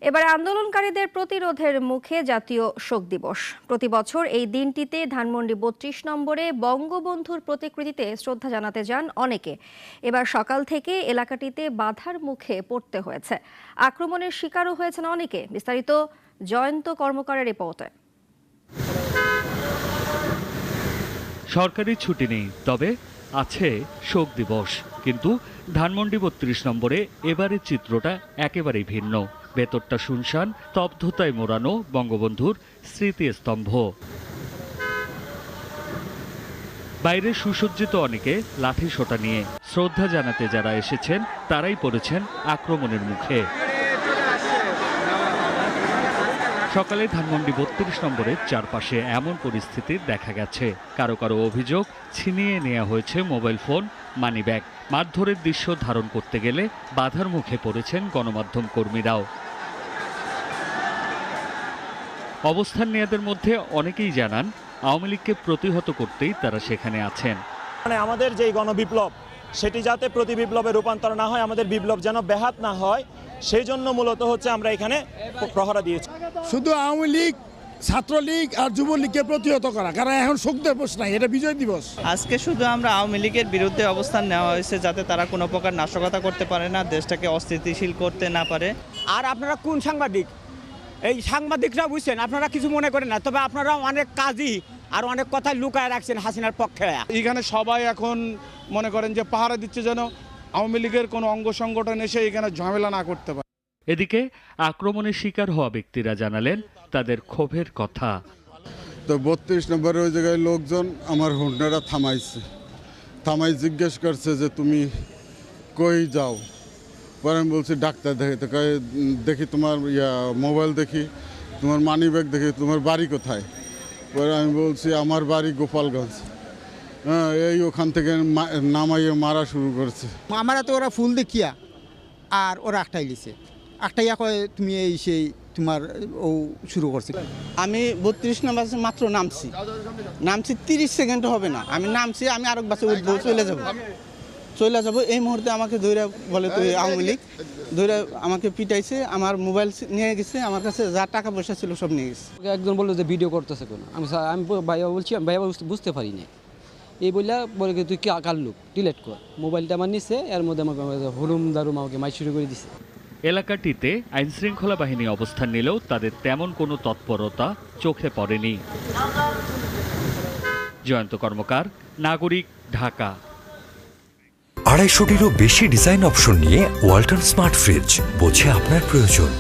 এবার আন্দোলনকারীদের প্রতিরোধের মুখে জাতীয় শোক দিবস। প্রতি বছর এই দিনটিতে ধানমন্ডি ৩২ নম্বরে বঙ্গবন্ধুর প্রতিকৃতিতে শ্রদ্ধা জানাতে যান অনেকে। এবার সকাল থেকে এলাকাটিতে বাধার মুখে পড়তে হয়েছে, আক্রমণের শিকারও হয়েছেন অনেকে। বিস্তারিত জয়ন্ত কর্মকারের রিপোর্টে। সরকারি ছুটি নেই, তবে আছে শোক দিবস। কিন্তু ধানমন্ডি ৩২ নম্বরে এবারের চিত্রটা একেবারেই ভিন্ন। ভেতরটা শুনশান, স্তব্ধতায় মোড়ানো বঙ্গবন্ধুর স্মৃতিস্তম্ভ। বাইরে সুসজ্জিত অনেকে লাঠি সোঁটা নিয়ে শ্রদ্ধা জানাতে যারা এসেছেন তারাই পড়েছেন আক্রমণের মুখে। সকালে ধানমন্ডি ৩২ নম্বরের চারপাশে এমন পরিস্থিতি দেখা গেছে। কারো কারো অভিযোগ, ছিনিয়ে নেওয়া হয়েছে মোবাইল ফোন, মানিব্যাগ। মারধরের দৃশ্য ধারণ করতে গেলে বাধার মুখে পড়েছেন গণমাধ্যম কর্মীরাও। অবস্থান নেয়াদের মধ্যে অনেকেই জানান, আওয়ামী লীগকে প্রতিহত করতেই তারা সেখানে আছেন। আমাদের যেই গণবিপ্লব সেটি যাতে প্রতি বিপ্লবে রূপান্তর না হয়, আমাদের বিপ্লব যেন ব্যাহত না হয়, সেই জন্য মূলত হচ্ছে আমরা এখানে প্রহরা দিয়েছি। শুধু আওয়ামী লীগ, ছাত্রলীগ আর যুবলীগকে প্রতিহত করা, কারণ এখন শোক দিবস নাই, এটা বিজয় দিবস। আজকে শুধু আমরা আওয়ামী লীগের বিরুদ্ধে অবস্থান নেওয়া হয়েছে, যাতে তারা কোনো প্রকার নাশকতা করতে পারে না, দেশটাকে অস্থিতিশীল করতে না পারে। আর আপনারা কোন সাংবাদিক? এই সাংবাদিকরা বুঝছেন, আপনারা কিছু মনে করেন না, তবে আপনারা অনেক কাজই আর অনেক কথাই লুকায় রাখছেন হাসিনার পক্ষে। এখানে সবাই এখন মনে করেন যে পাহারা দিচ্ছে যেন আওয়ামী লীগের কোনো অঙ্গ সংগঠন এসে এখানে ঝামেলা না করতে পারে। এদিকে আক্রমণের শিকার হওয়া ব্যক্তিরা জানালেন তাদের ক্ষোভের কথা। তো ৩২ নম্বরে ওই জায়গায় লোকজন আমার হুন্ডাটা থামাই জিজ্ঞেস করছে যে তুমি কই যাও। পরে আমি বলছি ডাক্তার দেখি তোমার মোবাইল দেখি, তোমার মানি ব্যাগ দেখি, তোমার বাড়ি কোথায়? পরে আমি বলছি আমার বাড়ি গোপালগঞ্জ। হ্যাঁ, এই ওখান থেকে নামাইয়ে মারা শুরু করছে। আমার তো ওরা ফুল দেখিয়া আর ওরা আটটাইলিছে, আটটাইয়া কয় তুমি এই সেই তোমার ও শুরু করছে। আমি ৩২ নম্বর মাত্র নামছি 30 সেকেন্ড হবে না, আমি নামছি, আমি আরেক বাসে উঠবো, চলে যাবো। এই মুহূর্তে আমাকে ধরে বলে তুই আওয়ামী লীগ, ধরে আমাকে পিটাইছে, আমার মোবাইল নিয়ে গেছে, আমার কাছে যা টাকা পয়সা ছিল সব নিয়ে গেছে। একজন বললো যে ভিডিও করতেছে কেন, আমি ভাইয়া বলছি, আমি ভাইয়া বুঝতে পারি না। এই বলে তুই কার লোক, ডিলেট কর। মোবাইলটা আমার নিচ্ছে, এর মধ্যে আমাকে হুরুম দারুম আমাকে মাই শুরু করে দিছে। এলাকাটিতে আইনশৃঙ্খলা বাহিনী অবস্থান নিলেও তাদের তেমন কোনো তৎপরতা চোখে পড়েনি। জয়ন্ত কর্মকার, নাগরিক, ঢাকা। ২৫০টিরও বেশি ডিজাইন অপশন নিয়ে ওয়ালটন স্মার্ট ফ্রিজ, বোঝে আপনার প্রয়োজন।